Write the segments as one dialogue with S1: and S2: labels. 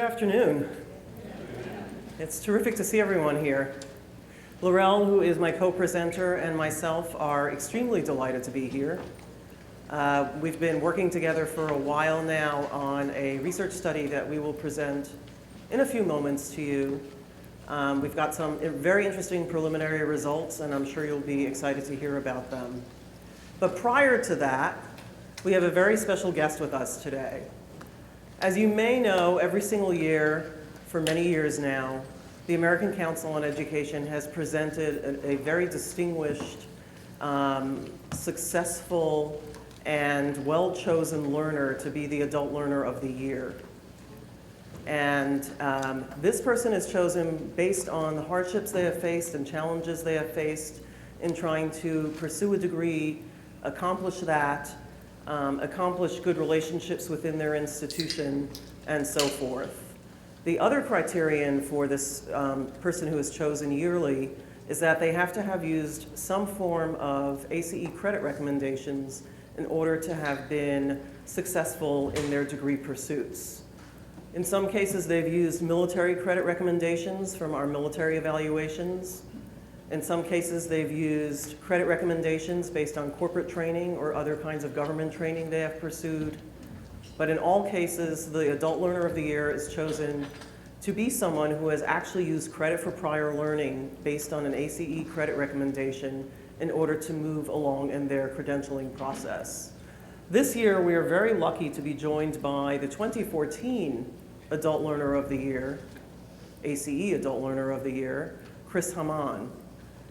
S1: afternoon. It's terrific to see everyone here. Laurel, who is my co-presenter, and myself are extremely delighted to be here. We've been working together for a while now on a research study that we will present in a few moments to you. We've got some very interesting preliminary results, and I'm sure you'll be excited to hear about them. But prior to that, we have a very special guest with us today. As you may know, every single year for many years now, the American Council on Education has presented a very distinguished, successful, and well-chosen learner to be the Adult Learner of the Year. And this person is chosen based on the hardships they have faced and challenges they have faced in trying to pursue a degree, accomplish that, accomplish good relationships within their institution, and so forth. The other criterion for this person who is chosen yearly is that they have to have used some form of ACE credit recommendations in order to have been successful in their degree pursuits. In some cases, they've used military credit recommendations from our military evaluations. In some cases, they've used credit recommendations based on corporate training or other kinds of government training they have pursued. But in all cases, the Adult Learner of the Year is chosen to be someone who has actually used credit for prior learning based on an ACE credit recommendation in order to move along in their credentialing process. This year, we are very lucky to be joined by the 2014 Adult Learner of the Year, ACE Adult Learner of the Year, Chris Haman.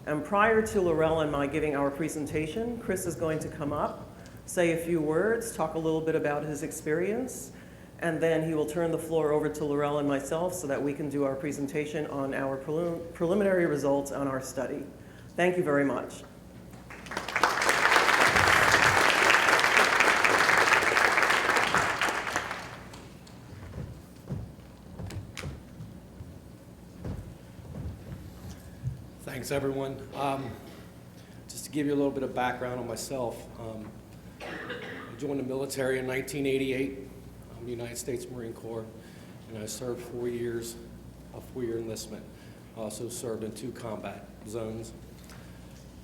S1: And prior to Laurel and my giving our presentation, Chris is going to come up, say a few words, talk a little bit about his experience, and then he will turn the floor over to Laurel and myself so that we can do our presentation on our preliminary results on our study. Thank you very much.
S2: Thanks, everyone. Just to give you a little bit of background on myself, I joined the military in 1988. I'm the United States Marine Corps, and I served 4 years, a 4-year enlistment. I also served in 2 combat zones.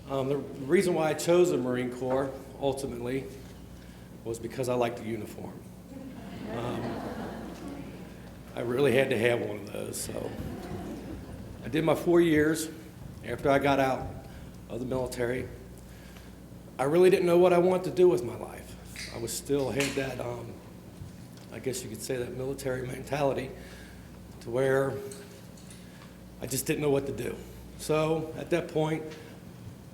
S2: The reason why I chose the Marine Corps, ultimately, was because I liked the uniform. I really had to have one of those, so I did my 4 years. After I got out of the military, I really didn't know what I wanted to do with my life. I was still had that, I guess you could say, that military mentality to where I just didn't know what to do. So at that point,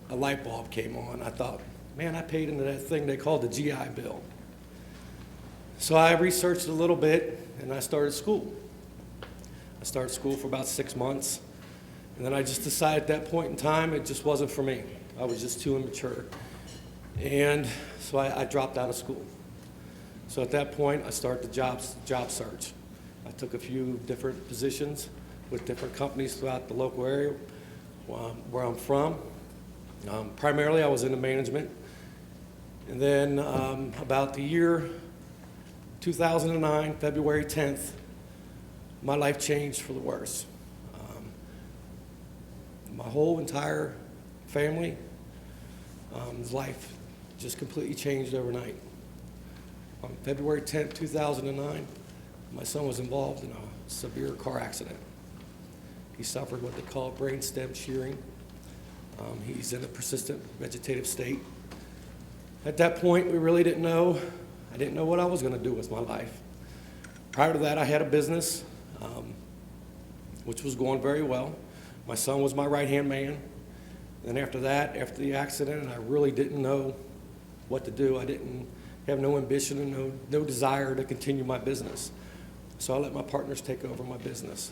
S2: a light bulb came on. I thought, man, I paid into that thing they called the GI Bill. So I researched a little bit, and I started school. I started school for about 6 months. And then I just decided at that point in time, it just wasn't for me. I was just too immature. And so I dropped out of school. So at that point, I started the job search. I took a few different positions with different companies throughout the local area where I'm from. Primarily, I was into management. And then about the year 2009, February 10th, my life changed for the worse. My whole entire family, his life just completely changed overnight. On February 10th, 2009, my son was involved in a severe car accident. He suffered what they call brain stem shearing. He's in a persistent vegetative state. At that point, we really didn't know. I didn't know what I was going to do with my life. Prior to that, I had a business, which was going very well. My son was my right-hand man. Then after that, after the accident, I really didn't know what to do. I didn't have no ambition and no desire to continue my business. So I let my partners take over my business.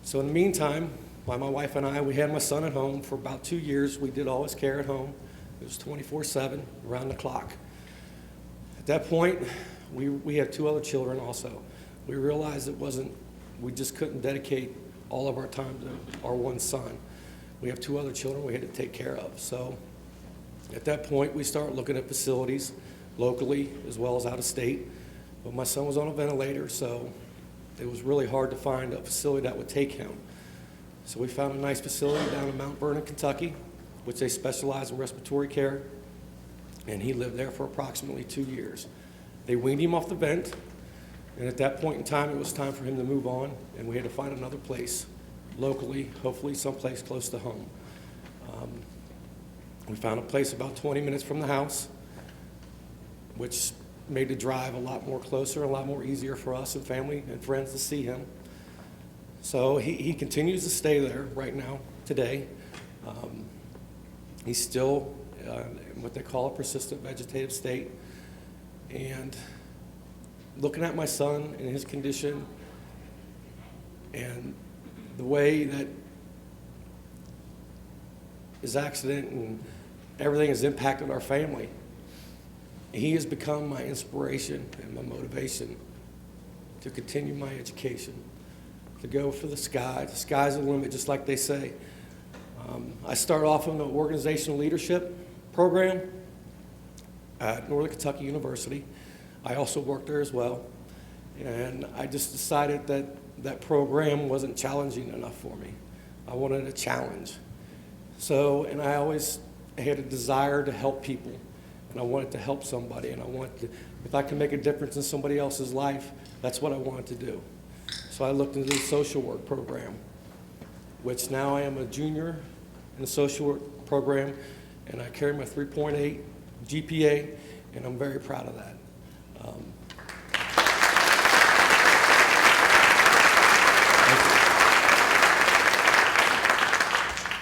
S2: So in the meantime, while my wife and I, we had my son at home for about 2 years. We did all his care at home. It was 24/7, around the clock. At that point, we had 2 other children also. We realized we just couldn't dedicate all of our time to our one son. We have 2 other children we had to take care of. So at that point, we started looking at facilities locally as well as out of state. But my son was on a ventilator, so it was really hard to find a facility that would take him. So we found a nice facility down in Mount Vernon, Kentucky, which they specialize in respiratory care, and he lived there for approximately 2 years. They weaned him off the vent, and at that point in time, it was time for him to move on, and we had to find another place locally, hopefully someplace close to home. We found a place about 20 minutes from the house, which made the drive a lot more closer, a lot more easier for us and family and friends to see him. So he continues to stay there right now, today. He's still in what they call a persistent vegetative state. And looking at my son and his condition and the way that his accident and everything has impacted our family, he has become my inspiration and my motivation to continue my education, to go for the sky. The sky's the limit, just like they say. I started off in the organizational leadership program at Northern Kentucky University. I also worked there as well. And I just decided that that program wasn't challenging enough for me. I wanted a challenge. So, and I always had a desire to help people. And I wanted to help somebody. And I wanted to, if I can make a difference in somebody else's life, that's what I wanted to do. So I looked into the social work program, which now I am a junior in the social work program, and I carry my 3.8 GPA, and I'm very proud of that.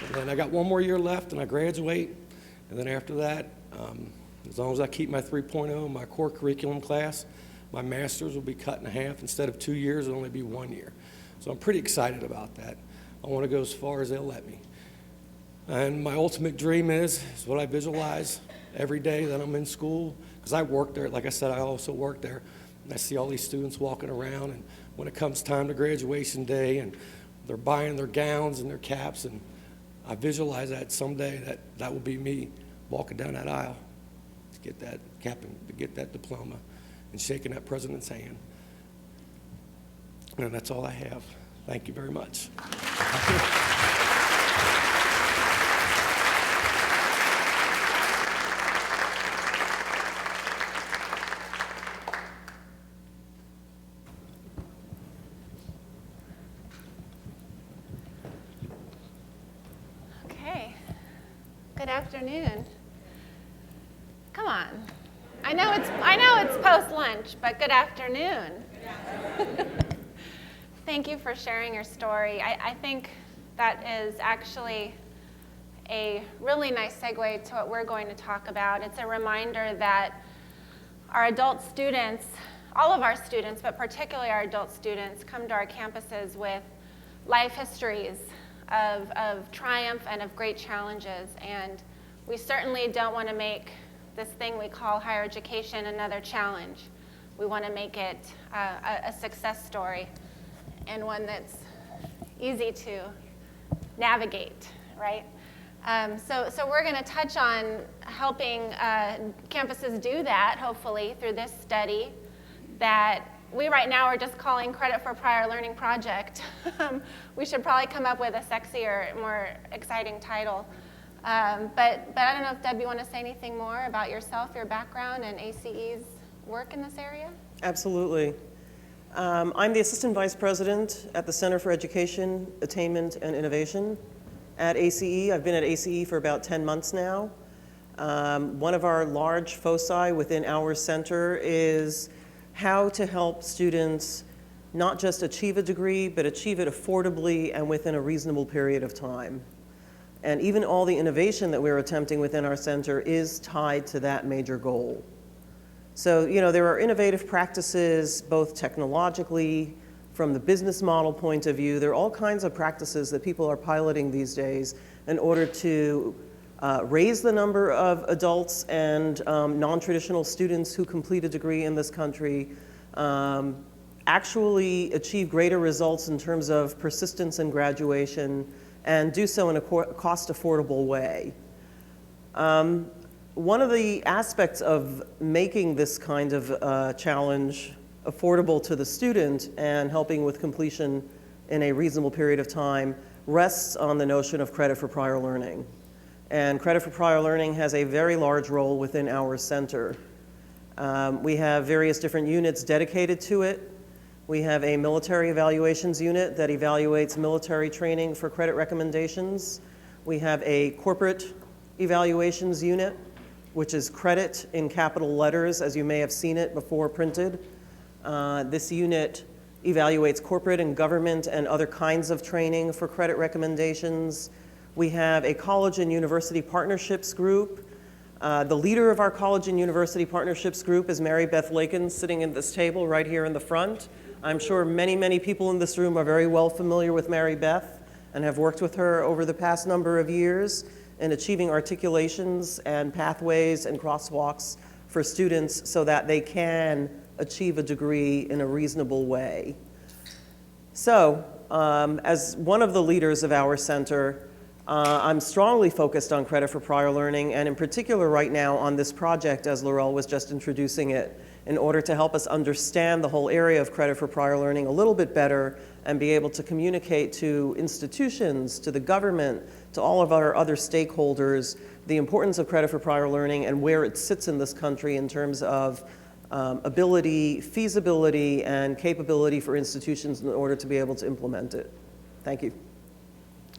S2: And then I got one more year left, and I graduate, and then after that, as long as I keep my 3.0 in my core curriculum class, my master's will be cut in half. Instead of 2 years, it'll only be 1 year. So I'm pretty excited about that. I want to go as far as they'll let me. And my ultimate dream is what I visualize every day that I'm in school, because I work there. Like I said, I also work there. And I see all these students walking around, and when it comes time to graduation day, and they're buying their gowns and their caps, and I visualize that someday that will be me walking down that aisle to get that cap and to get that diploma and shaking that president's hand. And that's all I have. Thank you very much.
S3: Okay. Good afternoon. Come on. I know it's post-lunch, but good afternoon. Thank you for sharing your story. I think that is actually a really nice segue to what we're going to talk about. It's a reminder that our adult students, all of our students, but particularly our adult students, come to our campuses with life histories of triumph and of great challenges. And we certainly don't want to make this thing we call higher education another challenge. We want to make it a success story, and one that's easy to navigate, right? So we're going to touch on helping campuses do that, hopefully, through this study that we right now are just calling Credit for Prior Learning Project. We should probably come up with a sexier, more exciting title. But I don't know if, Deb, you want to say anything more about yourself, your background, and ACE's work in this area?
S1: Absolutely. I'm the Assistant Vice President at the Center for Education, Attainment, and Innovation at ACE. I've been at ACE for about 10 months now. One of our large foci within our center is how to help students not just achieve a degree, but achieve it affordably and within a reasonable period of time. And even all the innovation that we're attempting within our center is tied to that major goal. So, there are innovative practices, both technologically, from the business model point of view. There are all kinds of practices that people are piloting these days in order to raise the number of adults and non-traditional students who complete a degree in this country, actually achieve greater results in terms of persistence and graduation, and do so in a cost-affordable way. One of the aspects of making this kind of challenge affordable to the student and helping with completion in a reasonable period of time rests on the notion of credit for prior learning. And credit for prior learning has a very large role within our center. We have various different units dedicated to it. We have a military evaluations unit that evaluates military training for credit recommendations. We have a corporate evaluations unit, which is credit in capital letters, as you may have seen it before printed. This unit evaluates corporate and government and other kinds of training for credit recommendations. We have a college and university partnerships group. The leader of our college and university partnerships group is Mary Beth Lakin, sitting at this table right here in the front. I'm sure many, many people in this room are very well familiar with Mary Beth and have worked with her over the past number of years in achieving articulations and pathways and crosswalks for students so that they can achieve a degree in a reasonable way. So, as one of the leaders of our center, I'm strongly focused on credit for prior learning, and in particular right now on this project, as Laurel was just introducing it, in order to help us understand the whole area of credit for prior learning a little bit better and be able to communicate to institutions, to the government, to all of our other stakeholders, the importance of credit for prior learning and where it sits in this country in terms of ability, feasibility, and capability for institutions in order to be able to implement it. Thank you.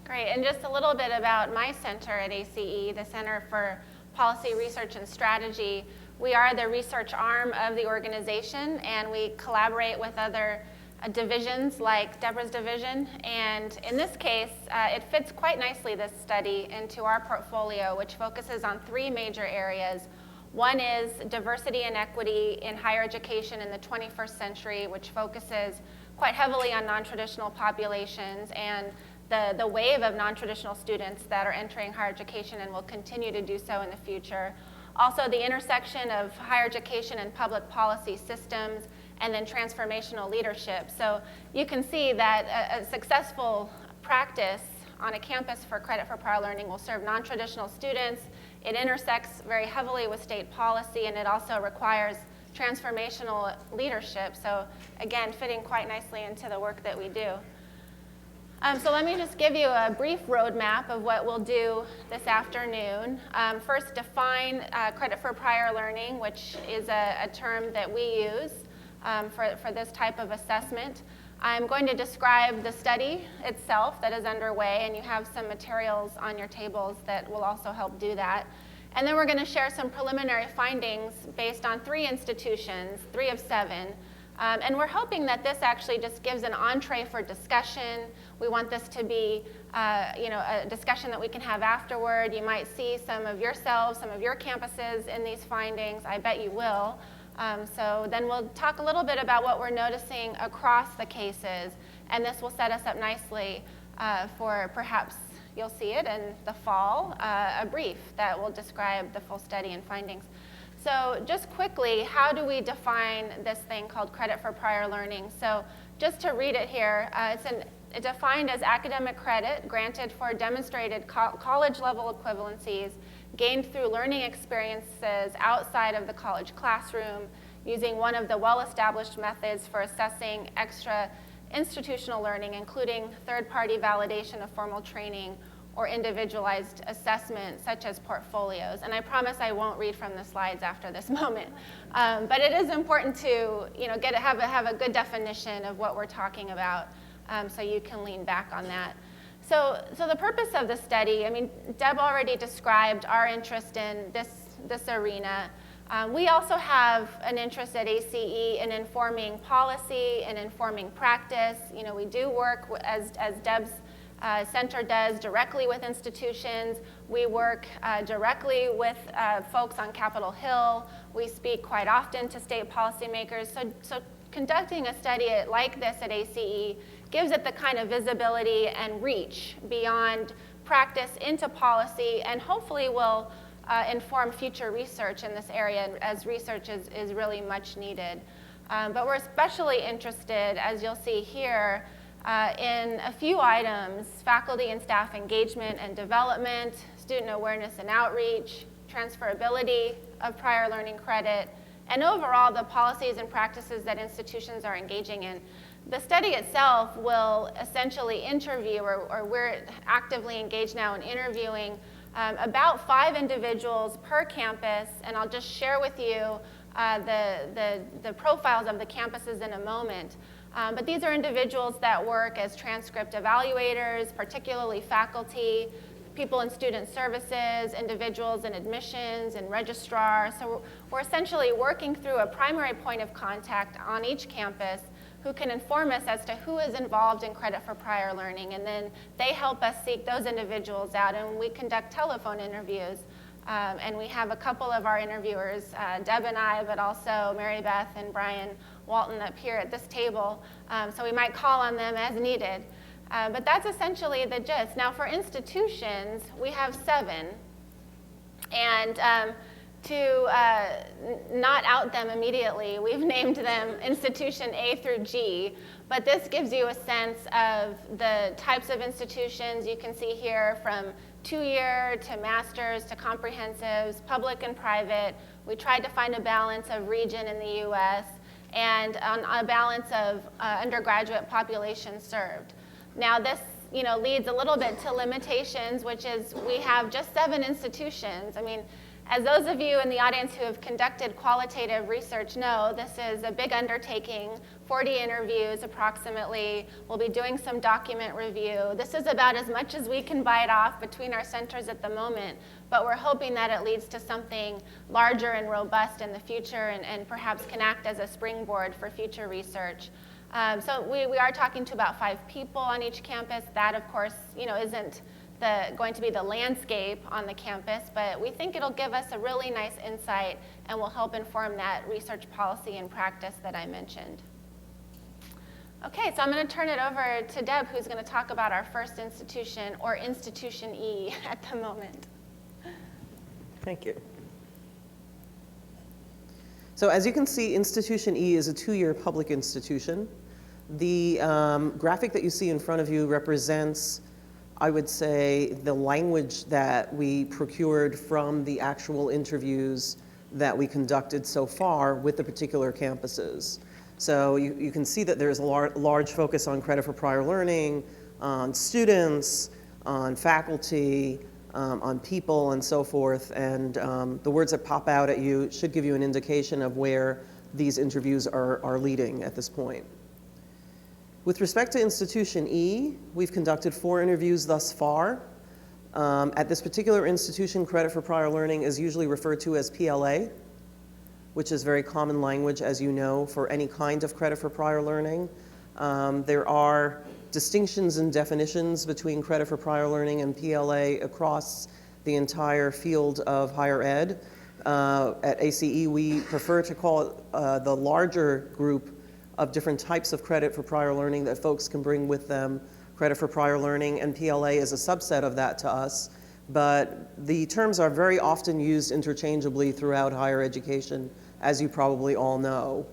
S3: Great, and just a little bit about my center at ACE, the Center for Policy Research and Strategy. We are the research arm of the organization, and we collaborate with other divisions like Deborah's division. And in this case, it fits quite nicely, this study, into our portfolio, which focuses on three major areas. One is diversity and equity in higher education in the 21st century, which focuses quite heavily on non-traditional populations and the wave of non-traditional students that are entering higher education and will continue to do so in the future. Also, the intersection of higher education and public policy systems, and then transformational leadership. So you can see that a successful practice on a campus for credit for prior learning will serve non-traditional students. It intersects very heavily with state policy, and it also requires transformational leadership. So again, fitting quite nicely into the work that we do. So let me just give you a brief roadmap of what we'll do this afternoon. First, define credit for prior learning, which is a term that we use for this type of assessment. I'm going to describe the study itself that is underway, and you have some materials on your tables that will also help do that. And then we're going to share some preliminary findings based on 3 institutions, 3 of 7. And we're hoping that this actually just gives an entree for discussion. We want this to be a discussion that we can have afterward. You might see some of yourselves, some of your campuses in these findings. I bet you will. So then we'll talk a little bit about what we're noticing across the cases, and this will set us up nicely for perhaps you'll see it in the fall, a brief that will describe the full study and findings. So just quickly, how do we define this thing called credit for prior learning? So just to read it here, it's defined as academic credit granted for demonstrated college-level equivalencies gained through learning experiences outside of the college classroom using one of the well-established methods for assessing extra institutional learning, including third-party validation of formal training or individualized assessment, such as portfolios. And I promise I won't read from the slides after this moment. But it is important to have a good definition of what we're talking about so you can lean back on that. So the purpose of the study, Deb already described our interest in this arena. We also have an interest at ACE in informing policy and informing practice. We do work, as Deb's center does, directly with institutions. We work directly with folks on Capitol Hill. We speak quite often to state policymakers. So conducting a study like this at ACE gives it the kind of visibility and reach beyond practice into policy, and hopefully will inform future research in this area, as research is really much needed. But we're especially interested, as you'll see here, in a few items: faculty and staff engagement and development, student awareness and outreach, transferability of prior learning credit, and overall the policies and practices that institutions are engaging in. The study itself will essentially interview, or we're actively engaged now in interviewing about 5 individuals per campus, and I'll just share with you the profiles of the campuses in a moment. But these are individuals that work as transcript evaluators, particularly faculty, people in student services, individuals in admissions, and registrars. So we're essentially working through a primary point of contact on each campus who can inform us as to who is involved in credit for prior learning, and then they help us seek those individuals out, and we conduct telephone interviews. And we have a couple of our interviewers, Deb and I, but also Mary Beth and Brian Walton up here at this table, so we might call on them as needed. But that's essentially the gist. Now for institutions, we have 7, and to not out them immediately, we've named them institution A through G, but this gives you a sense of the types of institutions you can see here, from 2-year to master's to comprehensives, public and private. We tried to find a balance of region in the US and a balance of undergraduate population served. Now this leads a little bit to limitations, which is we have just 7 institutions. I mean, as those of you in the audience who have conducted qualitative research know, this is a big undertaking, 40 interviews approximately. We'll be doing some document review. This is about as much as we can bite off between our centers at the moment, but we're hoping that it leads to something larger and robust in the future, and perhaps can act as a springboard for future research. So we are talking to about 5 people on each campus. That, of course, isn't going to be the landscape on the campus, but we think it'll give us a really nice insight and will help inform that research policy and practice that I mentioned. Okay, so I'm going to turn it over to Deb, who's going to talk about our first institution, or Institution E at the moment.
S1: Thank you. So as you can see, Institution E is a 2-year public institution. The graphic that you see in front of you represents, I would say, the language that we procured from the actual interviews that we conducted so far with the particular campuses. So you can see that there's a large focus on credit for prior learning, on students, on faculty, on people, and so forth. And the words that pop out at you should give you an indication of where these interviews are leading at this point. With respect to Institution E, we've conducted 4 interviews thus far. At this particular institution, credit for prior learning is usually referred to as PLA, which is very common language, as you know, for any kind of credit for prior learning. There are distinctions and definitions between credit for prior learning and PLA across the entire field of higher ed. At ACE, we prefer to call it the larger group of different types of credit for prior learning that folks can bring with them, credit for prior learning, and PLA is a subset of that to us. But the terms are very often used interchangeably throughout higher education, as you probably all know.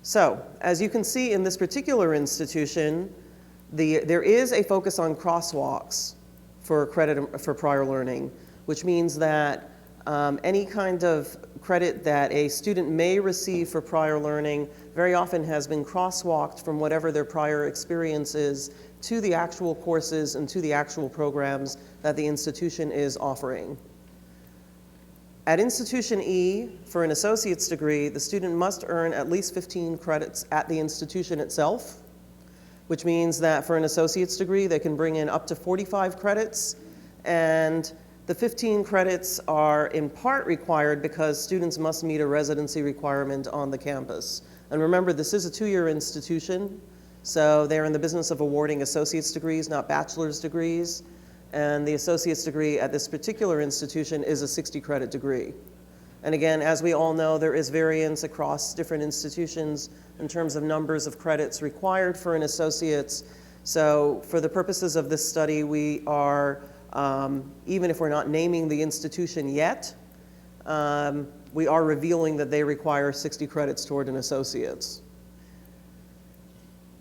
S1: So, as you can see in this particular institution, there is a focus on crosswalks for credit for prior learning, which means that any kind of credit that a student may receive for prior learning very often has been crosswalked from whatever their prior experience is to the actual courses and to the actual programs that the institution is offering. At Institution E, for an associate's degree, the student must earn at least 15 credits at the institution itself, which means that for an associate's degree, they can bring in up to 45 credits, and the 15 credits are in part required because students must meet a residency requirement on the campus. And remember, this is a 2-year institution, so they're in the business of awarding associate's degrees, not bachelor's degrees. And the associate's degree at this particular institution is a 60-credit degree. And again, as we all know, there is variance across different institutions in terms of numbers of credits required for an associate's. So for the purposes of this study, we are, even if we're not naming the institution yet, we are revealing that they require 60 credits toward an associate's.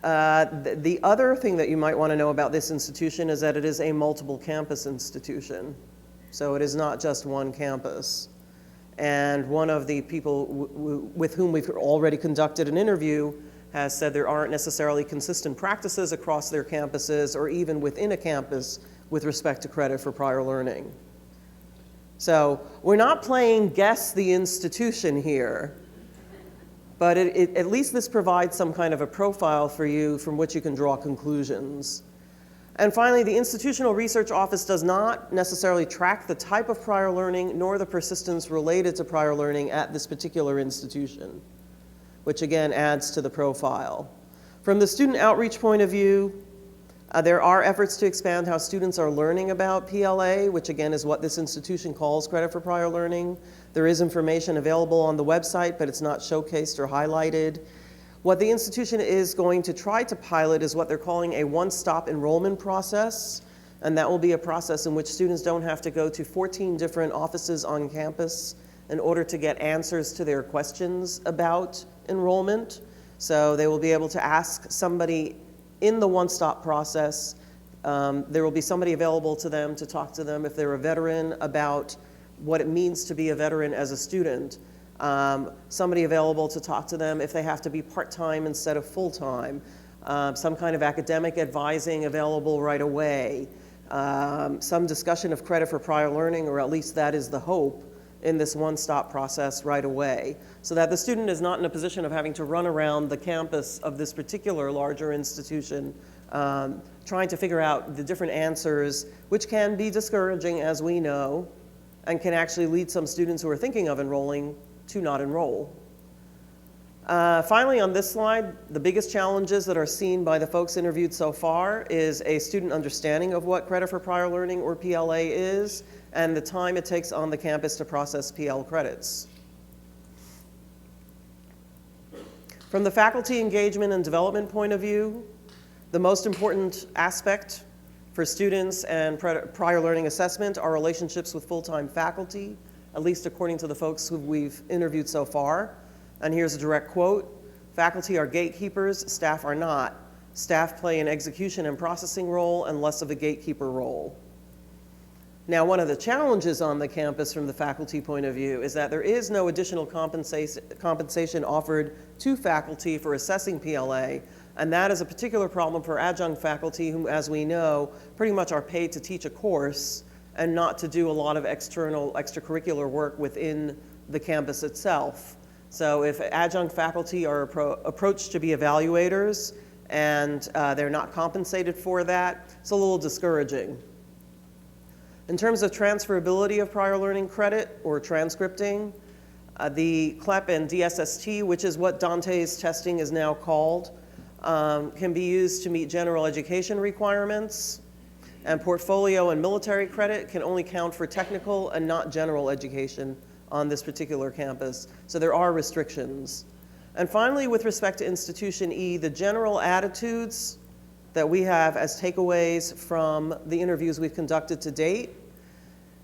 S1: The other thing that you might want to know about this institution is that it is a multiple campus institution. So it is not just one campus. And one of the people with whom we've already conducted an interview has said there aren't necessarily consistent practices across their campuses or even within a campus with respect to credit for prior learning. So we're not playing guess the institution here, but at least this provides some kind of a profile for you from which you can draw conclusions. And finally, the Institutional Research Office does not necessarily track the type of prior learning nor the persistence related to prior learning at this particular institution, which again adds to the profile. From the student outreach point of view, there are efforts to expand how students are learning about PLA, which again is what this institution calls credit for prior learning. There is information available on the website, but it's not showcased or highlighted. What the institution is going to try to pilot is what they're calling a one-stop enrollment process, and that will be a process in which students don't have to go to 14 different offices on campus in order to get answers to their questions about enrollment. So they will be able to ask somebody in the one-stop process. There will be somebody available to them to talk to them if they're a veteran about what it means to be a veteran as a student. Somebody available to talk to them if they have to be part-time instead of full-time. Some kind of academic advising available right away. Some discussion of credit for prior learning, or at least that is the hope in this one-stop process right away, so that the student is not in a position of having to run around the campus of this particular larger institution trying to figure out the different answers, which can be discouraging, as we know, and can actually lead some students who are thinking of enrolling to not enroll. Finally, on this slide, the biggest challenges that are seen by the folks interviewed so far is a student understanding of what credit for prior learning, or PLA, is, and the time it takes on the campus to process PL credits. From the faculty engagement and development point of view, the most important aspect for students and prior learning assessment are relationships with full-time faculty, at least according to the folks who we've interviewed so far. And here's a direct quote: "Faculty are gatekeepers, staff are not. Staff play an execution and processing role and less of a gatekeeper role." Now, one of the challenges on the campus from the faculty point of view is that there is no additional compensation offered to faculty for assessing PLA, and that is a particular problem for adjunct faculty who, as we know, pretty much are paid to teach a course and not to do a lot of extracurricular work within the campus itself. So if adjunct faculty are approached to be evaluators and they're not compensated for that, it's a little discouraging. In terms of transferability of prior learning credit or transcripting, the CLEP and DSST, which is what Dante's testing is now called, can be used to meet general education requirements, and portfolio and military credit can only count for technical and not general education on this particular campus. So there are restrictions. And finally, with respect to Institution E, the general attitudes that we have as takeaways from the interviews we've conducted to date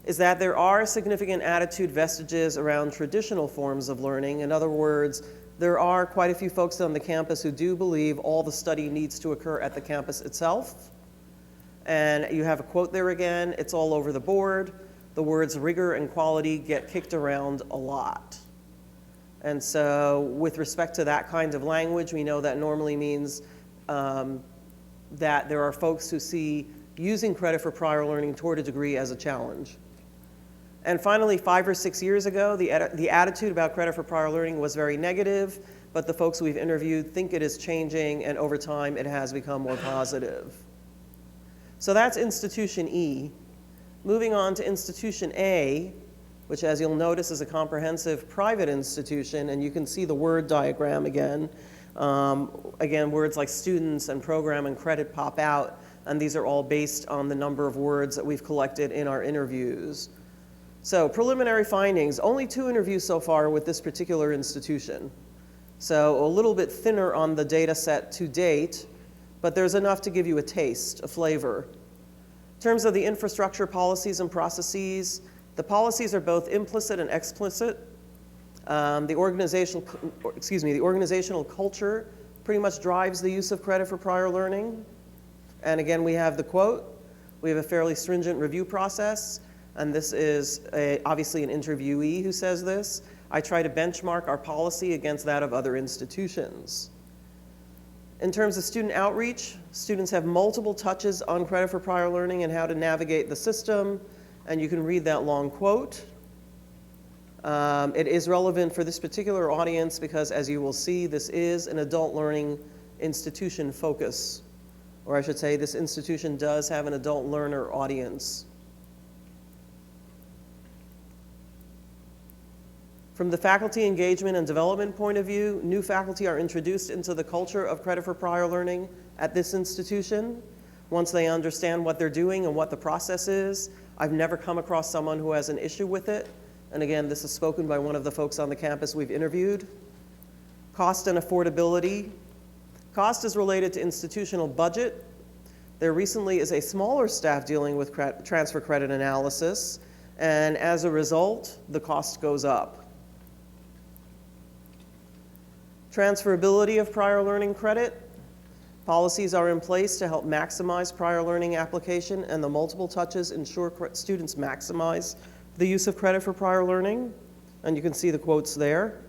S1: is that there are significant attitude vestiges around traditional forms of learning. In other words, there are quite a few folks on the campus who do believe all the study needs to occur at the campus itself. And you have a quote there again, it's all over the board. The words rigor and quality get kicked around a lot. And so with respect to that kind of language, we know that normally means that there are folks who see using credit for prior learning toward a degree as a challenge. And finally, 5 or 6 years ago, the attitude about credit for prior learning was very negative, but the folks we've interviewed think it is changing, and over time it has become more positive. So that's Institution E. Moving on to Institution A, which, as you'll notice, is a comprehensive private institution, and you can see the word diagram again. Again, words like students and program and credit pop out, and these are all based on the number of words that we've collected in our interviews. So preliminary findings, only 2 interviews so far with this particular institution. So a little bit thinner on the data set to date, but there's enough to give you a taste, a flavor. In terms of the infrastructure policies and processes, the policies are both implicit and explicit. The organizational culture pretty much drives the use of credit for prior learning. And again, we have the quote, we have a fairly stringent review process, and this is obviously an interviewee who says this, I try to benchmark our policy against that of other institutions. In terms of student outreach, students have multiple touches on credit for prior learning and how to navigate the system, and you can read that long quote. It is relevant for this particular audience because, as you will see, this is an adult learning institution focus, or I should say this institution does have an adult learner audience. From the faculty engagement and development point of view, new faculty are introduced into the culture of credit for prior learning at this institution. Once they understand what they're doing and what the process is, I've never come across someone who has an issue with it. And again, this is spoken by one of the folks on the campus we've interviewed. Cost and affordability. Cost is related to institutional budget. There recently is a smaller staff dealing with transfer credit analysis, and as a result, the cost goes up. Transferability of prior learning credit. Policies are in place to help maximize prior learning application, and the multiple touches ensure students maximize the use of credit for prior learning, and you can see the quotes there.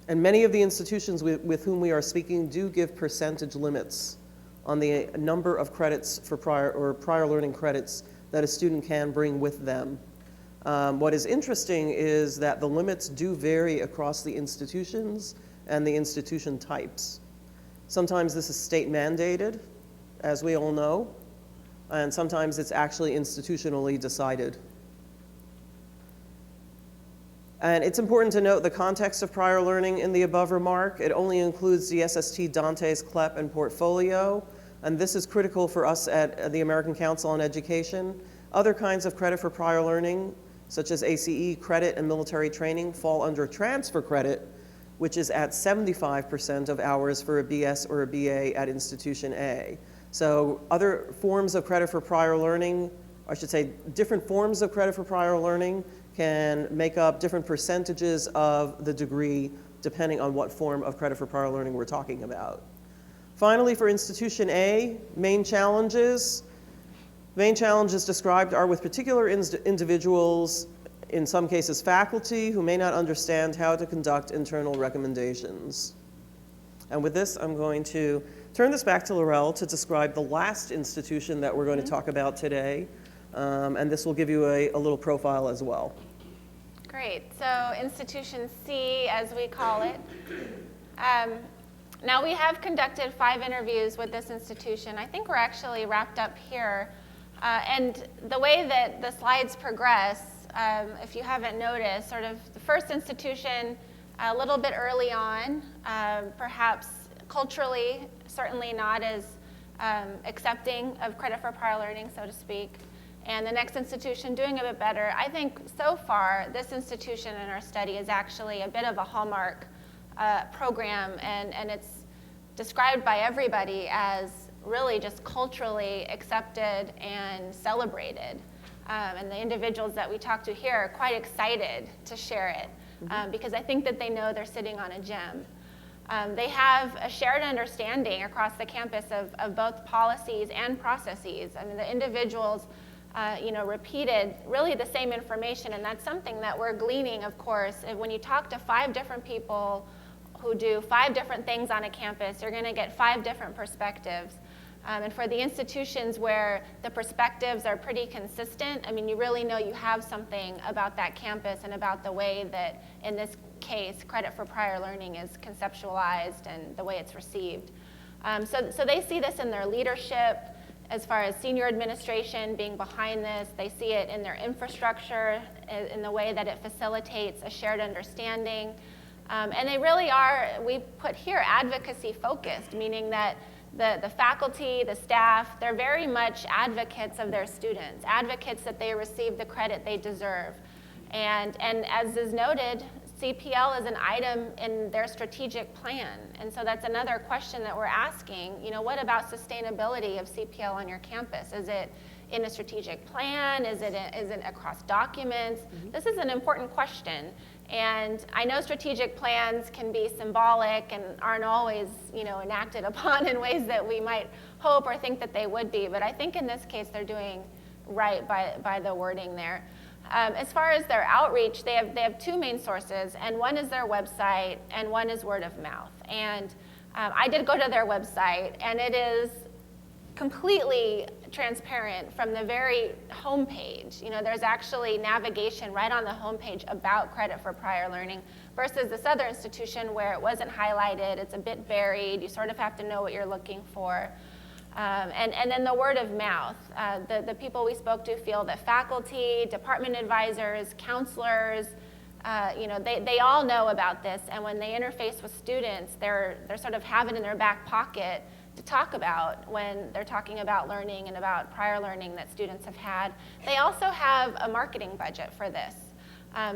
S1: And many of the institutions with whom we are speaking do give percentage limits on the number of credits for prior learning credits that a student can bring with them. What is interesting is that the limits do vary across the institutions and the institution types. Sometimes this is state mandated, as we all know, and sometimes it's actually institutionally decided. And it's important to note the context of prior learning in the above remark. It only includes the SST, Dante's, CLEP, and portfolio, and this is critical for us at the American Council on Education. Other kinds of credit for prior learning, such as ACE credit and military training, fall under transfer credit, which is at 75% of hours for a BS or a BA at Institution A. So other forms of credit for prior learning, I should say different forms of credit for prior learning can make up different percentages of the degree depending on what form of credit for prior learning we're talking about. Finally, for Institution A, main challenges. Main challenges described are with particular individuals, in some cases faculty, who may not understand how to conduct internal recommendations. And with this, I'm going to turn this back to Laurel to describe the last institution that we're going to talk about today. And this will give you a little profile as well.
S3: Great. So Institution C, as we call it. Now we have conducted 5 interviews with this institution. I think we're actually wrapped up here. And the way that the slides progress, if you haven't noticed, sort of the first institution a little bit early on, perhaps culturally, certainly not as accepting of credit for prior learning, so to speak. And the next institution doing a bit better. I think so far, this institution in our study is actually a bit of a hallmark program, and it's described by everybody as really just culturally accepted and celebrated. And the individuals that we talked to here are quite excited to share it because I think that they know they're sitting on a gem. They have a shared understanding across the campus of both policies and processes. I mean, the individuals repeated really the same information, and that's something that we're gleaning, of course. When you talk to 5 different people who do 5 different things on a campus, you're going to get 5 different perspectives. And for the institutions where the perspectives are pretty consistent, I mean, you really know you have something about that campus and about the way that, in this case, credit for prior learning is conceptualized and the way it's received. So they see this in their leadership, as far as senior administration being behind this. They see it in their infrastructure, in the way that it facilitates a shared understanding. And they really are, we put here, advocacy focused, meaning that the faculty, the staff, they're very much advocates of their students, advocates that they receive the credit they deserve. And as is noted, CPL is an item in their strategic plan. And so that's another question that we're asking. What about sustainability of CPL on your campus? Is it in a strategic plan? Is it across documents? Mm-hmm. This is an important question. And I know strategic plans can be symbolic and aren't always, enacted upon in ways that we might hope or think that they would be. But I think in this case, they're doing right by the wording there. As far as their outreach, they have two main sources, and one is their website, and one is word of mouth. And I did go to their website, and it is completely transparent from the very homepage. You know, there's actually navigation right on the homepage about credit for prior learning versus this other institution where it wasn't highlighted. It's a bit buried. You sort of have to know what you're looking for. And then the word of mouth. The people we spoke to feel that faculty, department advisors, counselors, you know, they all know about this, and when they interface with students, they're sort of have it in their back pocket to talk about when they're talking about learning and about prior learning that students have had. They also have a marketing budget for this.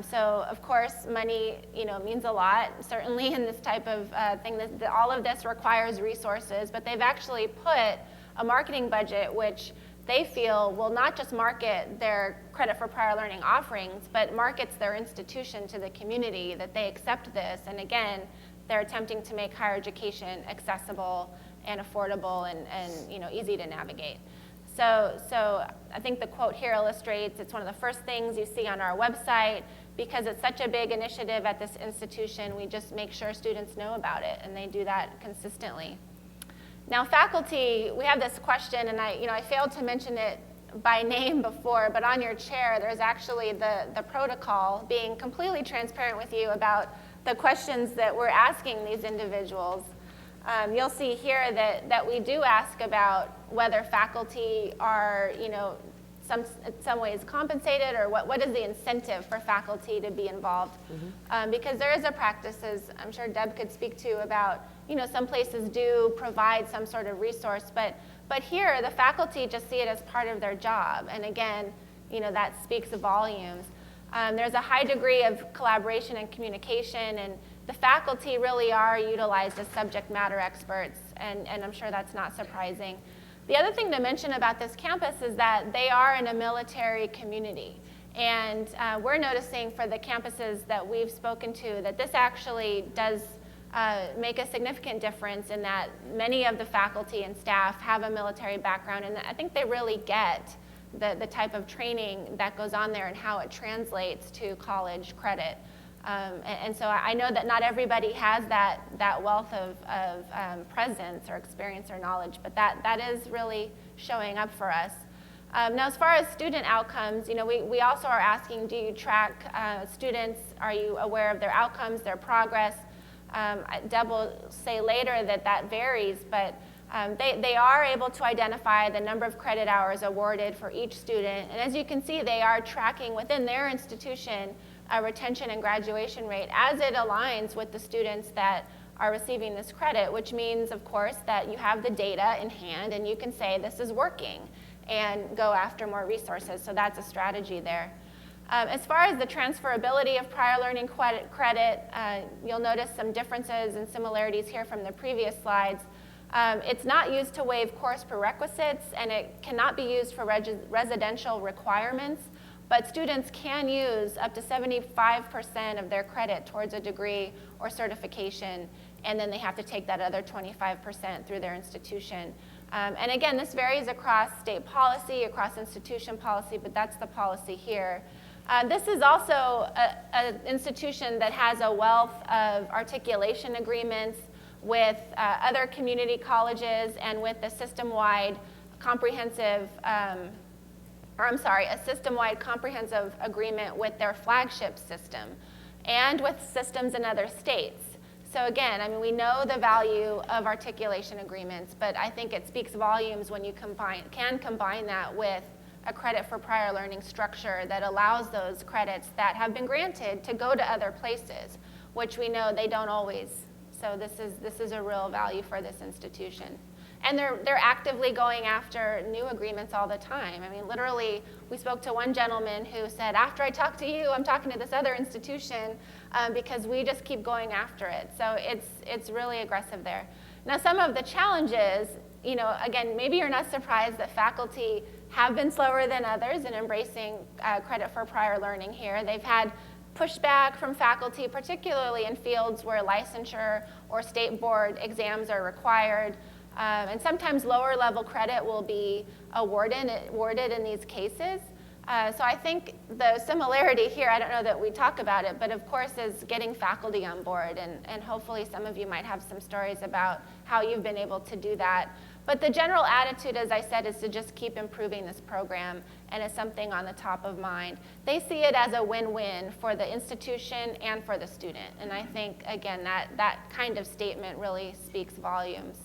S3: So of course, money, you know, means a lot, certainly in this type of thing. All of this requires resources, but they've actually put a marketing budget which they feel will not just market their credit for prior learning offerings, but markets their institution to the community that they accept this. And again, they're attempting to make higher education accessible and affordable and you know, easy to navigate. So I think the quote here illustrates it's one of the first things you see on our website. Because it's such a big initiative at this institution, we just make sure students know about it, and they do that consistently. Now faculty, we have this question, and I failed to mention it by name before, but on your chair there's actually the protocol being completely transparent with you about the questions that we're asking these individuals. You'll see here that we do ask about whether faculty are, you know, in some ways compensated, or what is the incentive for faculty to be involved. Because there is a practice, as I'm sure Deb could speak to, about, you know, some places do provide some sort of resource, but here the faculty just see it as part of their job. And again, you know, that speaks volumes. There's a high degree of collaboration and communication, and the faculty really are utilized as subject matter experts, and I'm sure that's not surprising. The other thing to mention about this campus is that they are in a military community. And we're noticing for the campuses that we've spoken to that this actually does make a significant difference in that many of the faculty and staff have a military background, and I think they really get the type of training that goes on there and how it translates to college credit. And so I know that not everybody has that wealth of presence or experience or knowledge, but that is really showing up for us. Now, as far as student outcomes, you know, we also are asking, do you track students? Are you aware of their outcomes, their progress? Deb will say later that varies, but they are able to identify the number of credit hours awarded for each student. And as you can see, they are tracking within their institution a retention and graduation rate as it aligns with the students that are receiving this credit, which means, of course, that you have the data in hand and you can say this is working and go after more resources. So that's a strategy there. As far as the transferability of prior learning credit, you'll notice some differences and similarities here from the previous slides. It's not used to waive course prerequisites, and it cannot be used for residential requirements, but students can use up to 75% of their credit towards a degree or certification, and then they have to take that other 25% through their institution. And again, this varies across state policy, across institution policy, but that's the policy here. This is also an institution that has a wealth of articulation agreements with other community colleges and with the system-wide comprehensive, a system-wide comprehensive agreement with their flagship system and with systems in other states. So again, I mean, we know the value of articulation agreements, but I think it speaks volumes when you can combine that with a credit for prior learning structure that allows those credits that have been granted to go to other places, which we know they don't always. So this is a real value for this institution. And they're actively going after new agreements all the time. I mean, literally, we spoke to one gentleman who said, after I talk to you, I'm talking to this other institution because we just keep going after it. So it's really aggressive there. Now, some of the challenges, you know, again, maybe you're not surprised that faculty have been slower than others in embracing credit for prior learning here. They've had pushback from faculty, particularly in fields where licensure or state board exams are required. And sometimes lower level credit will be awarded in these cases. So I think the similarity here, I don't know that we talk about it, but of course is getting faculty on board, and hopefully some of you might have some stories about how you've been able to do that. But the general attitude, as I said, is to just keep improving this program, and it's something on the top of mind. They see it as a win-win for the institution and for the student, and I think, again, that kind of statement really speaks volumes.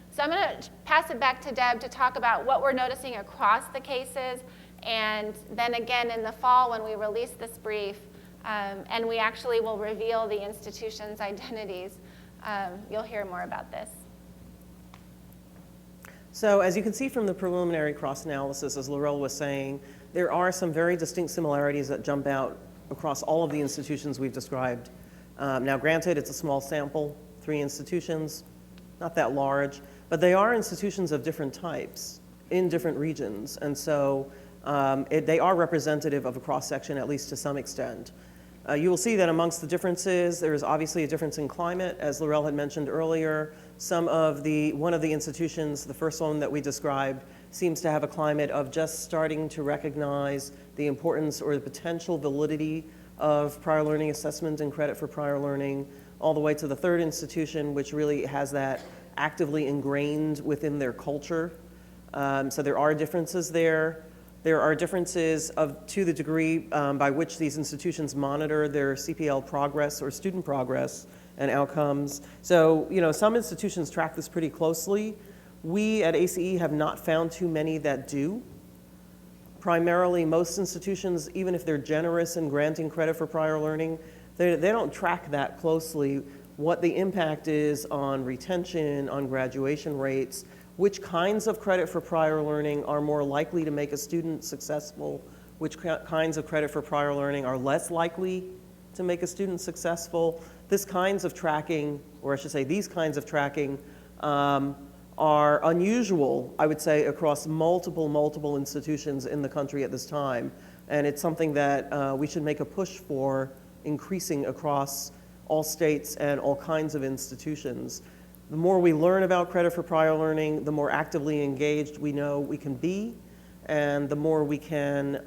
S3: So I'm going to pass it back to Deb to talk about what we're noticing across the cases. And then again in the fall when we release this brief, and we actually will reveal the institution's identities, you'll hear more about this.
S1: So as you can see from the preliminary cross-analysis, as Laurel was saying, there are some very distinct similarities that jump out across all of the institutions we've described. Now granted, it's a small sample, 3 institutions, not that large, but they are institutions of different types in different regions. And so they are representative of a cross-section, at least to some extent. You will see that amongst the differences, there is obviously a difference in climate, as Laurel had mentioned earlier. One of the institutions, the first one that we described, seems to have a climate of just starting to recognize the importance or the potential validity of prior learning assessment and credit for prior learning, all the way to the third institution, which really has that actively ingrained within their culture. So there are differences there. There are differences to the degree by which these institutions monitor their CPL progress or student progress and outcomes. So, some institutions track this pretty closely. We at ACE have not found too many that do. Primarily, most institutions, even if they're generous in granting credit for prior learning, they don't track that closely. What the impact is on retention, on graduation rates, which kinds of credit for prior learning are more likely to make a student successful, which kinds of credit for prior learning are less likely to make a student successful. These kinds of tracking are unusual, I would say, across multiple institutions in the country at this time. And it's something that we should make a push for increasing across all states and all kinds of institutions. The more we learn about credit for prior learning, the more actively engaged we know we can be, and the more we can,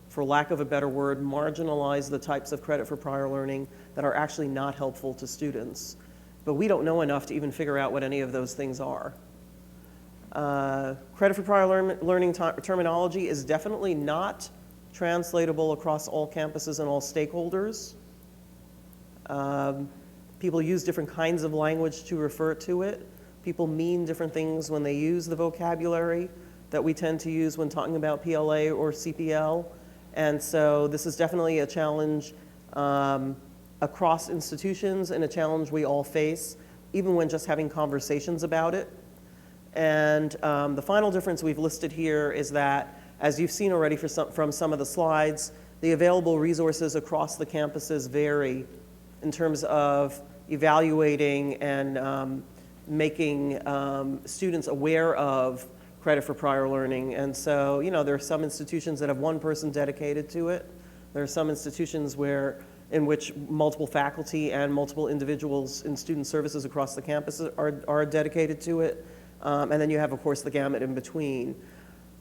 S1: for lack of a better word, marginalize the types of credit for prior learning that are actually not helpful to students. But we don't know enough to even figure out what any of those things are. Credit for prior learning terminology is definitely not translatable across all campuses and all stakeholders. People use different kinds of language to refer to it. People mean different things when they use the vocabulary that we tend to use when talking about PLA or CPL. And so this is definitely a challenge across institutions and a challenge we all face, even when just having conversations about it. And the final difference we've listed here is that, as you've seen already from some of the slides, the available resources across the campuses vary in terms of evaluating and making students aware of credit for prior learning. And so, there are some institutions that have one person dedicated to it. There are some institutions in which multiple faculty and multiple individuals in student services across the campus are dedicated to it. And then you have, of course, the gamut in between.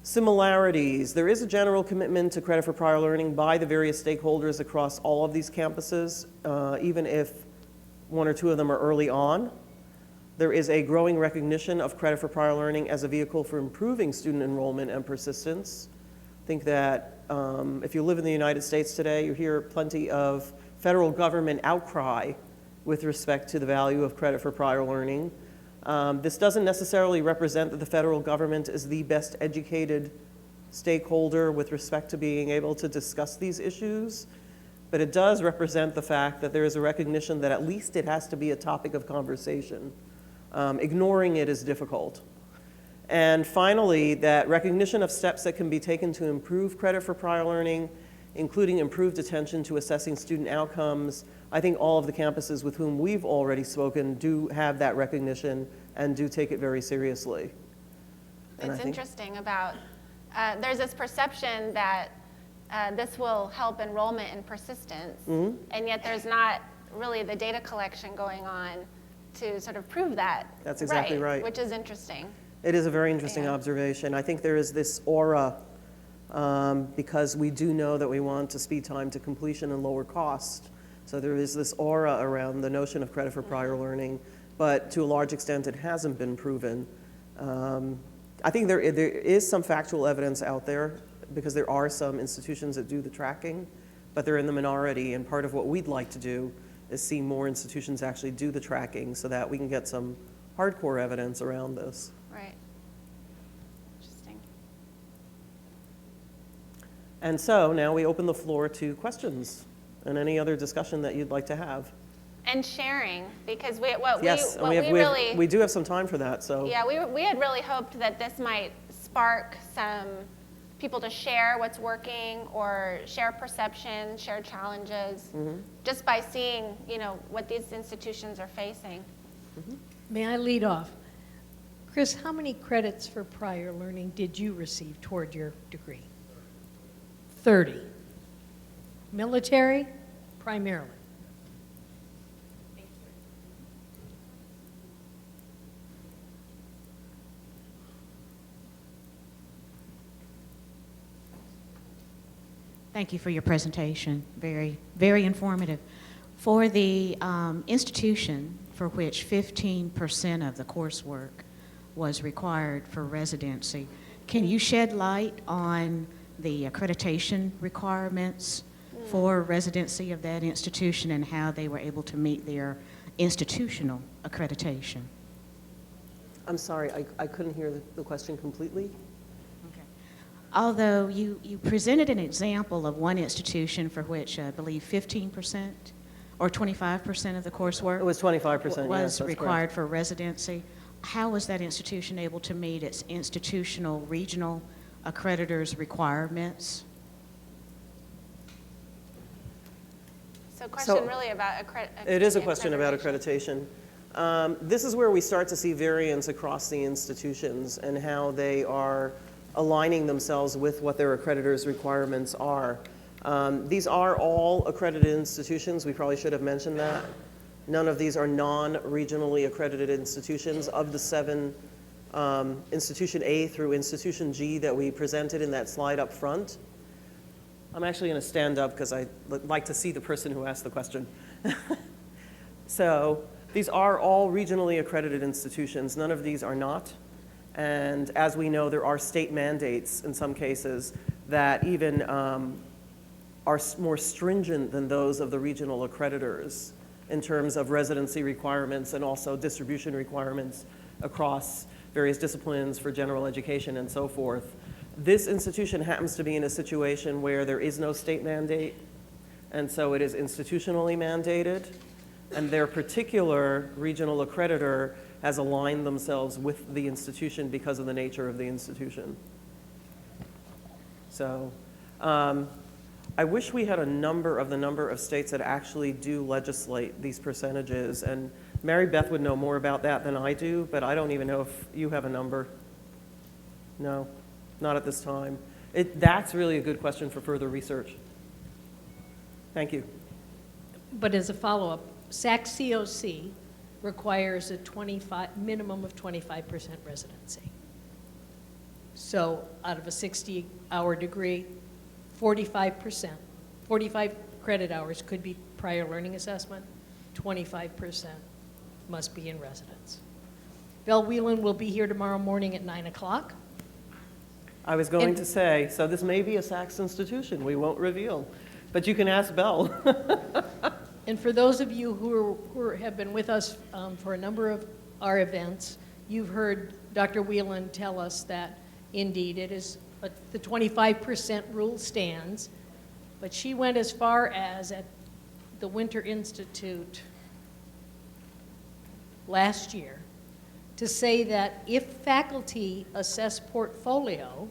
S1: Similarities. There is a general commitment to credit for prior learning by the various stakeholders across all of these campuses, even if one or two of them are early on. There is a growing recognition of credit for prior learning as a vehicle for improving student enrollment and persistence. I think that if you live in the United States today, you hear plenty of federal government outcry with respect to the value of credit for prior learning. This doesn't necessarily represent that the federal government is the best educated stakeholder with respect to being able to discuss these issues, but it does represent the fact that there is a recognition that at least it has to be a topic of conversation. Ignoring it is difficult. And finally, that recognition of steps that can be taken to improve credit for prior learning, including improved attention to assessing student outcomes. I think all of the campuses with whom we've already spoken do have that recognition and do take it very seriously.
S3: It's interesting about, there's this perception that this will help enrollment and persistence, and yet there's not really the data collection going on to sort of prove that.
S1: That's exactly right.
S3: Which is interesting.
S1: It is a very interesting
S3: Yeah.
S1: observation. I think there is this aura, because we do know that we want to speed time to completion and lower cost. So there is this aura around the notion of credit for prior learning, but to a large extent it hasn't been proven. I think there is some factual evidence out there because there are some institutions that do the tracking, but they're in the minority, and part of what we'd like to do is see more institutions actually do the tracking so that we can get some hardcore evidence around this.
S3: Right. Interesting.
S1: And so now we open the floor to questions and any other discussion that you'd like to have.
S3: And sharing, because we
S1: do have some time for that. So
S3: yeah, we had really hoped that this might spark some people to share what's working or share perception, share challenges, just by seeing, what these institutions are facing.
S4: May I lead off? Chris, how many credits for prior learning did you receive toward your degree? 30. Military, primarily.
S5: Thank you for your presentation. Very, very informative. For the institution for which 15% of the coursework was required for residency, can you shed light on the accreditation requirements for residency of that institution and how they were able to meet their institutional accreditation?
S1: I'm sorry, I couldn't hear the question completely.
S5: Okay. Although you presented an example of one institution for which I believe 15% or 25% of the coursework
S1: It was 25%,
S5: was
S1: yes, that's
S5: required
S1: correct.
S5: for residency. How was that institution able to meet its institutional regional accreditors' requirements?
S3: So question really about
S1: It is a question about accreditation. This is where we start to see variance across the institutions and how they are aligning themselves with what their accreditors' requirements are. These are all accredited institutions. We probably should have mentioned that. None of these are non-regionally accredited institutions. Of the 7, Institution A through Institution G that we presented in that slide up front, I'm actually going to stand up because I like to see the person who asked the question. So these are all regionally accredited institutions. None of these are not. And as we know, there are state mandates in some cases that even are more stringent than those of the regional accreditors in terms of residency requirements and also distribution requirements across various disciplines for general education and so forth. This institution happens to be in a situation where there is no state mandate, and so it is institutionally mandated, and their particular regional accreditor has aligned themselves with the institution because of the nature of the institution. So I wish we had a number of states that actually do legislate these percentages, and Mary Beth would know more about that than I do, but I don't even know if you have a number. No, not at this time. That's really a good question for further research. Thank you.
S4: But as a follow-up, SAC-COC requires a minimum of 25% residency. So out of a 60-hour degree, 45%, 45 credit hours could be prior learning assessment, 25% must be in residence. Belle Whelan will be here tomorrow morning at 9 o'clock.
S1: I was going to say, so this may be a Sachs institution. We won't reveal. But you can ask Belle.
S4: And for those of you who have been with us for a number of our events, you've heard Dr. Whelan tell us that indeed it is the 25% rule stands, but she went as far as at the Winter Institute last year to say that if faculty assess portfolio,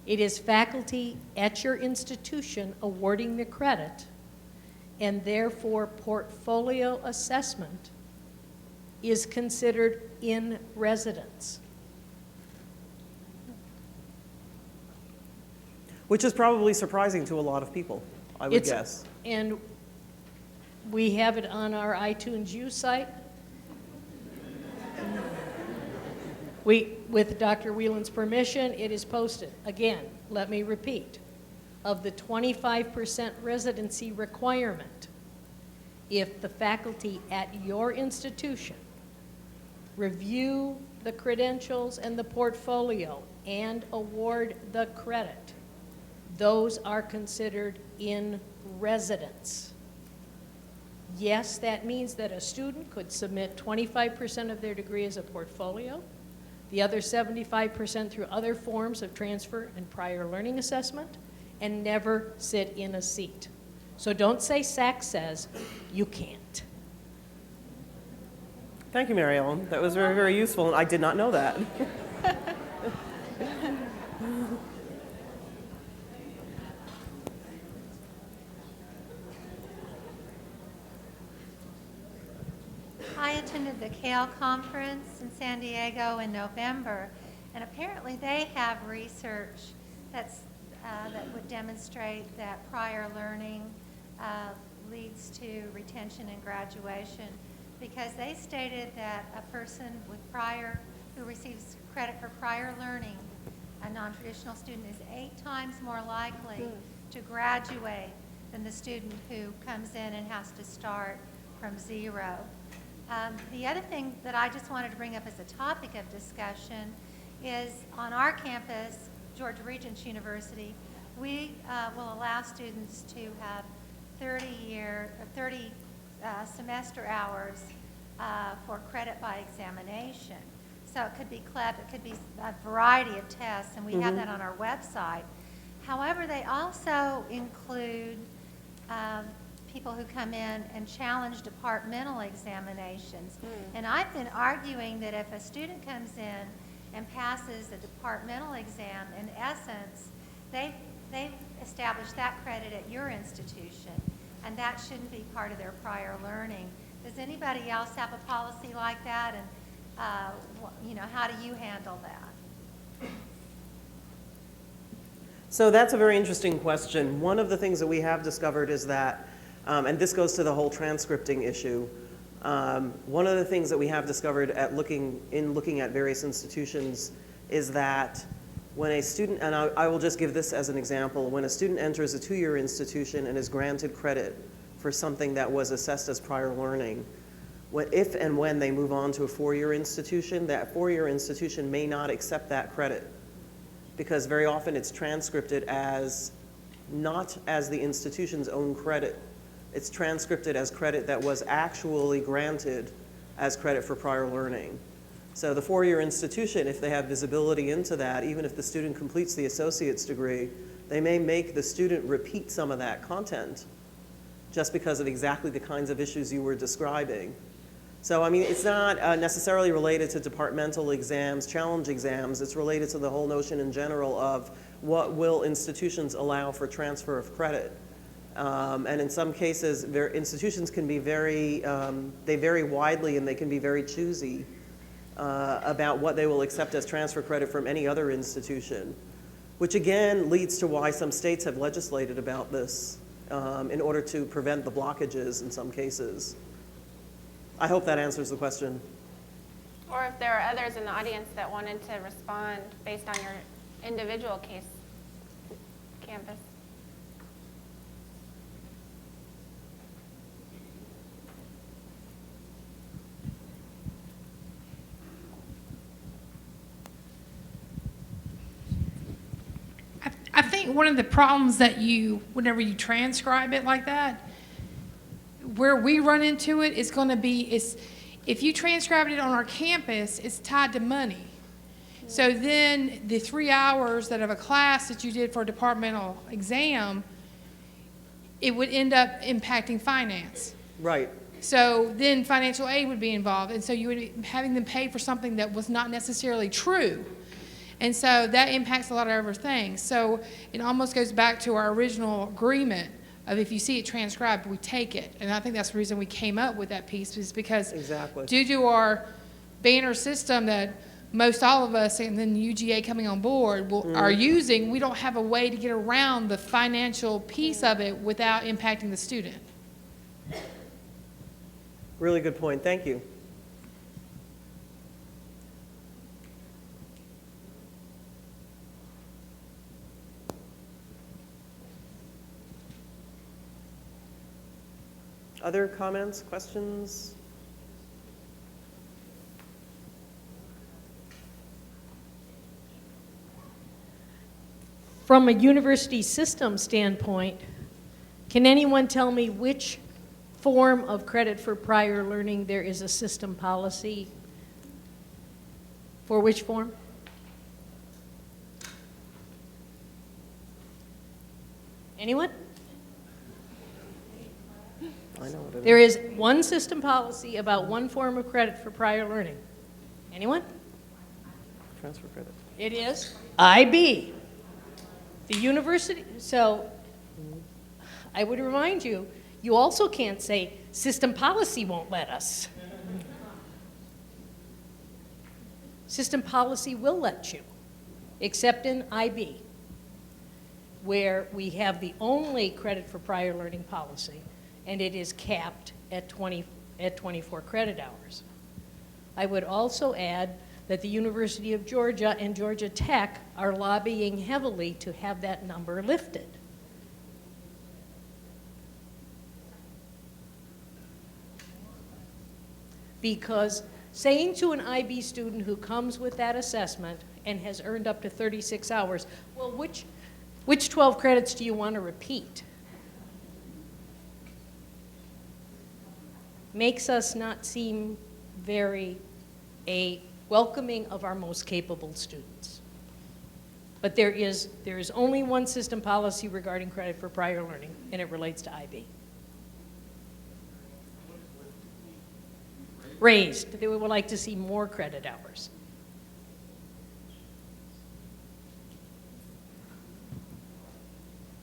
S4: it is faculty at your institution awarding the credit, and therefore portfolio assessment is considered in residence.
S1: Which is probably surprising to a lot of people, I would guess.
S4: And We have it on our iTunes U site. With Dr. Whelan's permission, it is posted. Again, let me repeat. Of the 25% residency requirement, if the faculty at your institution review the credentials and the portfolio and award the credit, those are considered in residence. Yes, that means that a student could submit 25% of their degree as a portfolio, the other 75% through other forms of transfer and prior learning assessment, and never sit in a seat. So don't say SAC says you can't.
S1: Thank you, Mary Ellen. That was very, very useful, and I did not know that.
S6: I attended the CALE conference in San Diego in November, and apparently they have research that would demonstrate that prior learning leads to retention and graduation, because they stated that a person who receives credit for prior learning, a non-traditional student, is 8 times more likely to graduate than the student who comes in and has to start from zero. The other thing that I just wanted to bring up as a topic of discussion is on our campus, Georgia Regents University, we will allow students to have 30 semester hours for credit by examination. So it could be CLEP, it could be a variety of tests, and we have that on our website. However, they also include people who come in and challenge departmental examinations. And I've been arguing that if a student comes in and passes a departmental exam, in essence, they've established that credit at your institution, and that shouldn't be part of their prior learning. Does anybody else have a policy like that? And how do you handle that?
S1: So that's a very interesting question. One of the things that we have discovered is that, and this goes to the whole transcripting issue, one of the things that we have discovered in looking at various institutions is that when a student, and I will just give this as an example, when a student enters a 2-year institution and is granted credit for something that was assessed as prior learning, if and when they move on to a 4-year institution, that 4-year institution may not accept that credit, because very often it's transcripted as not as the institution's own credit. It's transcripted as credit that was actually granted as credit for prior learning. So the 4-year institution, if they have visibility into that, even if the student completes the associate's degree, they may make the student repeat some of that content just because of exactly the kinds of issues you were describing. So, I mean, it's not necessarily related to departmental exams, challenge exams. It's related to the whole notion in general of what will institutions allow for transfer of credit. And in some cases, institutions can be they vary widely, and they can be very choosy about what they will accept as transfer credit from any other institution, which again leads to why some states have legislated about this in order to prevent the blockages in some cases. I hope that answers the question.
S3: Or if there are others in the audience that wanted to respond based on your individual case, campus.
S7: I think one of the problems that whenever you transcribe it like that, where we run into it is going to be, if you transcribed it on our campus, it's tied to money. So then the 3 hours of a class that you did for a departmental exam, it would end up impacting finance.
S1: Right.
S7: So then financial aid would be involved, and so you would be having them pay for something that was not necessarily true. And so that impacts a lot of other things. So it almost goes back to our original agreement of if you see it transcribed, we take it. And I think that's the reason we came up with that piece, is because due to our banner system that most all of us, and then UGA coming on board, are using, we don't have a way to get around the financial piece of it without impacting the student.
S1: Really good point. Thank you. Other comments, questions?
S4: From a university system standpoint, can anyone tell me which form of credit for prior learning there is a system policy? For which form? Anyone?
S1: I know what it
S4: There
S1: is.
S4: is one system policy about one form of credit for prior learning. Anyone?
S1: Transfer credit.
S4: It is IB. The university, so I would remind you, you also can't say system policy won't let us. System policy will let you, except in IB, where we have the only credit for prior learning policy, and it is capped at 24 credit hours. I would also add that the University of Georgia and Georgia Tech are lobbying heavily to have that number lifted. Because saying to an IB student who comes with that assessment and has earned up to 36 hours, well, which 12 credits do you want to repeat? Makes us not seem very welcoming of our most capable students. But there is only one system policy regarding credit for prior learning, and it relates to IB. Raised. They would like to see more credit hours.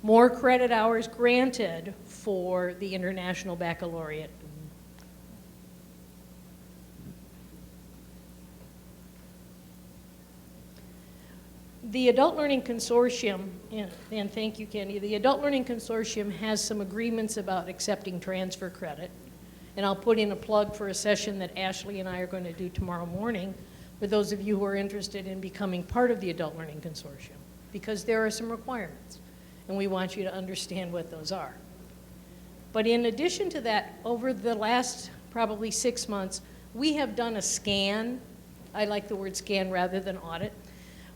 S4: More credit hours granted for the International Baccalaureate. The Adult Learning Consortium, and thank you, Candy, the Adult Learning Consortium has some agreements about accepting transfer credit. And I'll put in a plug for a session that Ashley and I are going to do tomorrow morning for those of you who are interested in becoming part of the Adult Learning Consortium, because there are some requirements, and we want you to understand what those are. But in addition to that, over the last probably 6 months, we have done a scan. I like the word scan rather than audit.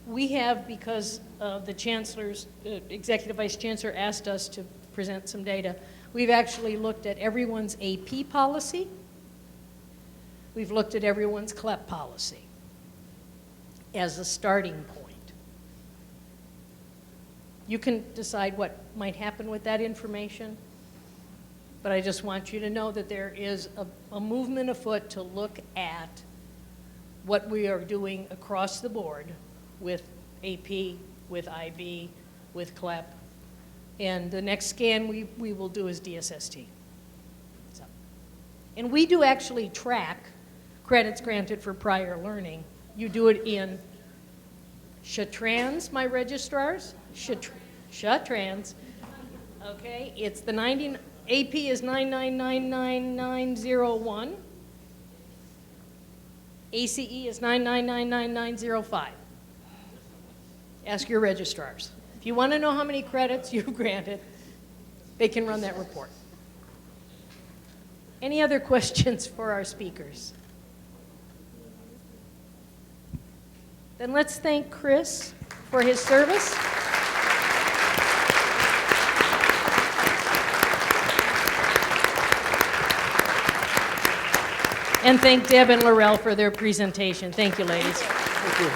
S4: We have, because the chancellor's, executive vice chancellor asked us to present some data, we've actually looked at everyone's AP policy. We've looked at everyone's CLEP policy as a starting point. You can decide what might happen with that information, but I just want you to know that there is a movement afoot to look at what we are doing across the board with AP, with IB, with CLEP, and the next scan we will do is DSST. So, and we do actually track credits granted for prior learning. You do it in SHATRANS, my registrars, SHATRANS, okay? It's the AP is 9999901. ACE is 9999905. Ask your registrars. If you want to know how many credits you've granted, they can run that report. Any other questions for our speakers? Then let's thank Chris for his service. And thank Deb and Laurel for their presentation. Thank you, ladies.
S1: Thank you.